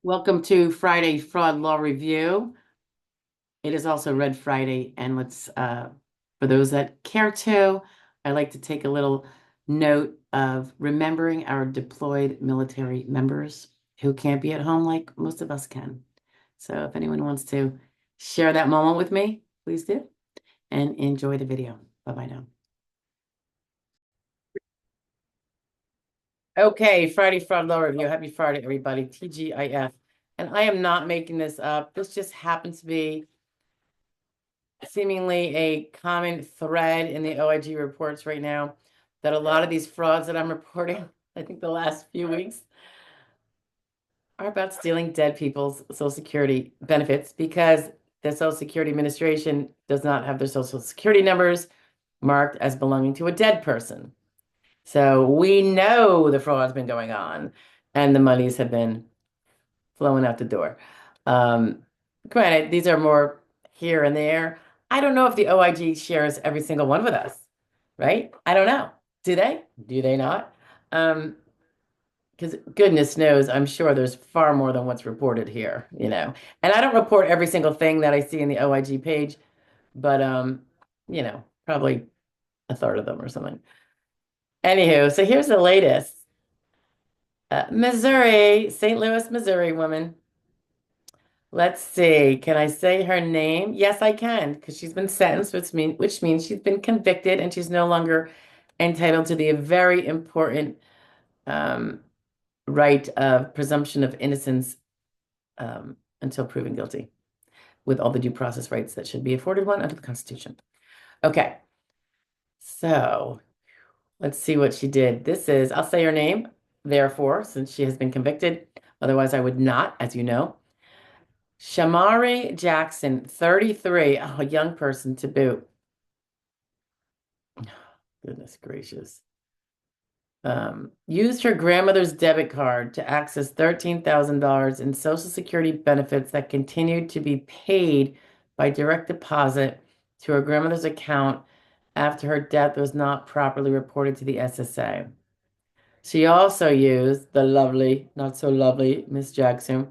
Welcome to Friday Fraud Law Review. It is also Red Friday, and for those that care to, I'd like to take a little note of remembering our deployed military members who can't be at home like most of us can. So if anyone wants to share that moment with me, please do, and enjoy the video. Bye-bye now. Okay, Friday Fraud Law Review. Happy Friday, everybody. TGIF. And I am not making this up. This just happens to be seemingly a common thread in the OIG reports right now, that a lot of these frauds that I'm reporting, I think the last few weeks, are about stealing dead people's Social Security benefits because the Social Security Administration does not have their Social Security numbers marked as belonging to a dead person. So we know the fraud's been going on and the monies have been flowing out the door. Um, Granted, these are more here and there. I don't know if the OIG shares every single one with us, right? I don't know. Do they? Do they not? Because goodness knows, I'm sure there's far more than what's reported here. And I don't report every single thing that I see in the OIG page, but probably a third of them or something. Anywho, so here's the latest. Missouri, St. Louis, Missouri woman. Let's see. Can I say her name? Yes, I can, because she's been sentenced, which means she's been convicted and she's no longer entitled to the very important um, right of presumption of innocence until proven guilty, with all the due process rights that should be afforded one under the Constitution. Okay, so let's see what she did. I'll say her name, therefore, since she has been convicted. Otherwise, I would not, as you know. Shamari Jackson, 33, a young person to boot. Goodness gracious. Used her grandmother's debit card to access $13,000 in Social Security benefits that continued to be paid by direct deposit to her grandmother's account after her death was not properly reported to the SSA. She also used the lovely, not so lovely, Miss Jackson,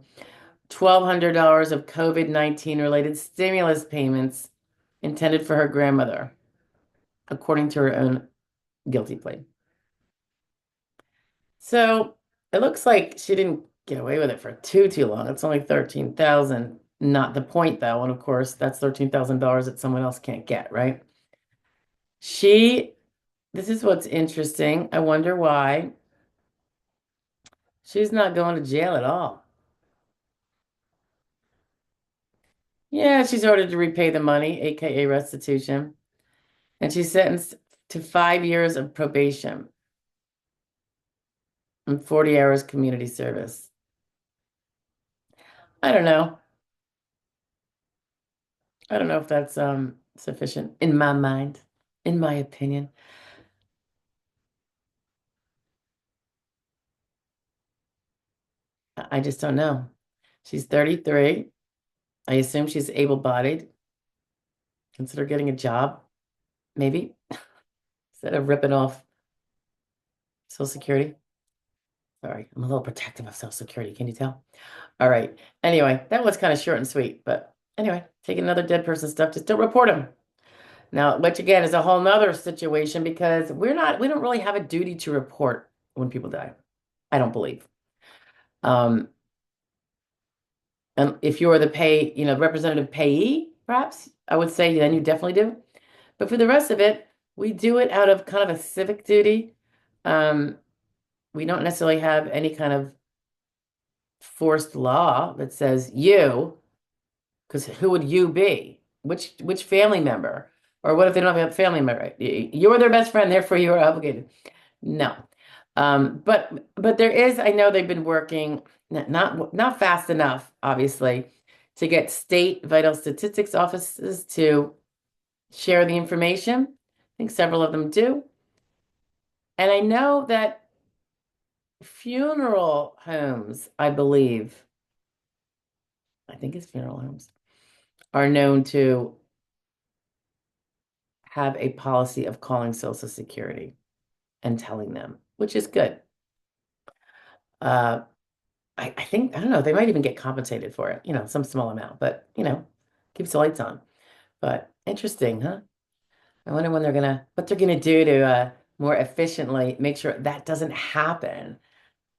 $1,200 of COVID-19 related stimulus payments intended for her grandmother, according to her own guilty plea. So it looks like she didn't get away with it for too long. It's only 13,000. Not the point though, and of course that's $13,000 that someone else can't get, right? She, this is what's interesting. I wonder why she's not going to jail at all. Yeah, she's ordered to repay the money, aka restitution, and she's sentenced to 5 years of probation and 40 hours community service. I don't know. I don't know if that's sufficient in my mind, in my opinion. I just don't know. She's 33. I assume she's able-bodied. Consider getting a job, maybe, instead of ripping off Social Security. Sorry, I'm a little protective of Social Security. Can you tell? All right. Anyway, that was kind of short and sweet, but anyway, taking another dead person stuff, just don't report him. Now, which again is a whole nother situation because we don't really have a duty to report when people die. I don't believe. Um, and if you're the representative payee, perhaps I would say then you definitely do. But for the rest of it, we do it out of kind of a civic duty. Um, we don't necessarily have any kind of forced law that says you, because who would you be? Which family member? Or what if they don't have a family member? Right? You're their best friend, therefore you are obligated. No. But there is, I know they've been working not fast enough, obviously, to get state vital statistics offices to share the information. I think several of them do. And I know that funeral homes, I think it's funeral homes, are known to have a policy of calling Social Security and telling them, which is good. Uh, I think, I don't know, they might even get compensated for it, some small amount, but keeps the lights on. But interesting, huh? I wonder what they're gonna do to more efficiently make sure that doesn't happen.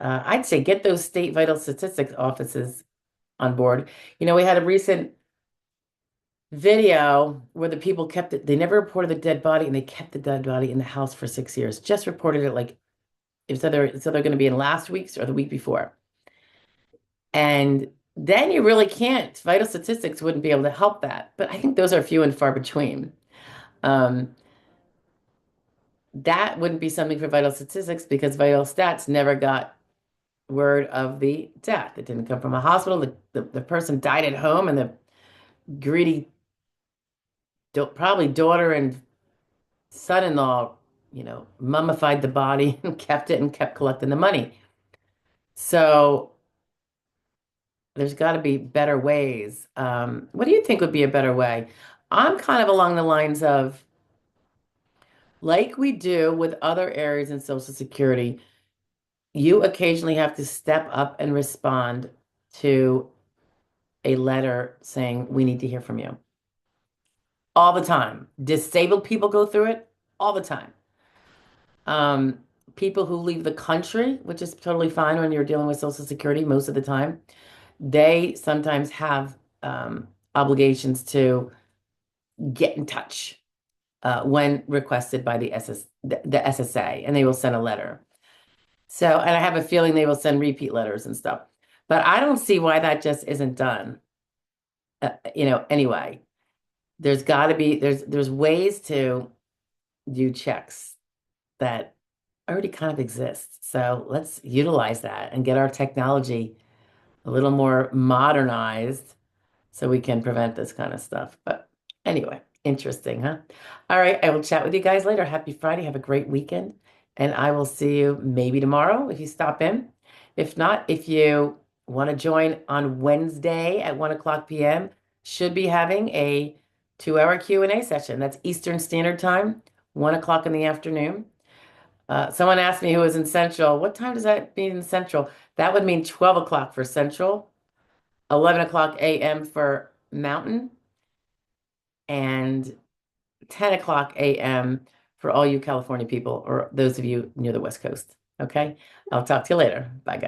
I'd say get those state vital statistics offices on board. We had a recent video where the people kept it, they never reported the dead body and they kept the dead body in the house for 6 years. Just reported it like it's either going to be in last week's or the week before. And then you really can't. Vital statistics wouldn't be able to help that. But I think those are few and far between. Um, that wouldn't be something for vital statistics because vital stats never got word of the death. It didn't come from a hospital. The person died at home and the greedy, probably daughter and son-in-law, mummified the body and kept it and kept collecting the money. So there's got to be better ways. What do you think would be a better way? I'm kind of along the lines of like we do with other areas in Social Security, you occasionally have to step up and respond to a letter saying, we need to hear from you. All the time. Disabled people go through it all the time. Um, People who leave the country, which is totally fine when you're dealing with Social Security most of the time, they sometimes have obligations to get in touch when requested by the SSA, and they will send a letter. So, and I have a feeling they will send repeat letters and stuff. But I don't see why that just isn't done. Anyway, there's got to be there's ways to do checks that already kind of exist. So let's utilize that and get our technology a little more modernized so we can prevent this kind of stuff. But anyway, interesting, huh? All right, I will chat with you guys later. Happy Friday. Have a great weekend. And I will see you maybe tomorrow if you stop in. If not, if you want to join on Wednesday at 1 o'clock p.m., should be having a 2-hour Q&A session. That's Eastern Standard Time, 1 o'clock in the afternoon. Someone asked me who was in Central. What time does that mean in Central? That would mean 12 o'clock for Central, 11 o'clock a.m. for Mountain, and 10 o'clock a.m. for all you California people or those of you near the West Coast. Okay? I'll talk to you later. Bye, guys.